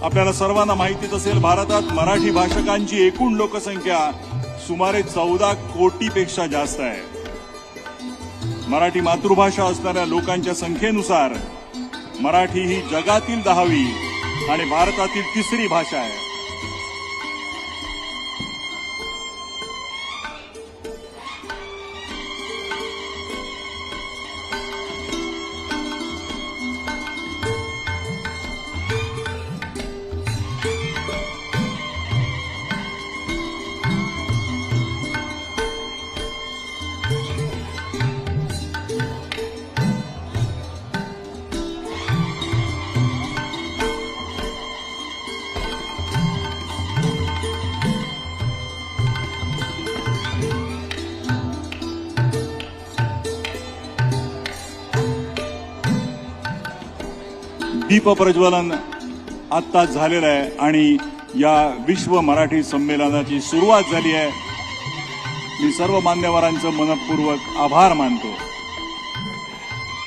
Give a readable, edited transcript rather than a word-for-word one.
आपल्याला सर्वांना माहितीच असेल, भारतात मराठी भाषकांची एकूण लोकसंख्या सुमारे 14 कोटीपेक्षा जास्त आहे. मराठी मातृभाषा असणाऱ्या लोकांच्या संख्येनुसार मराठी ही जगातील 10वी आणि भारतातील 3री भाषा आहे. दीप प्रज्वलन आत्ताच झालेलं आहे आणि या विश्व मराठी संमेलनाची सुरुवात झाली आहे. मी सर्व मान्यवरांचं मनपूर्वक आभार मानतो.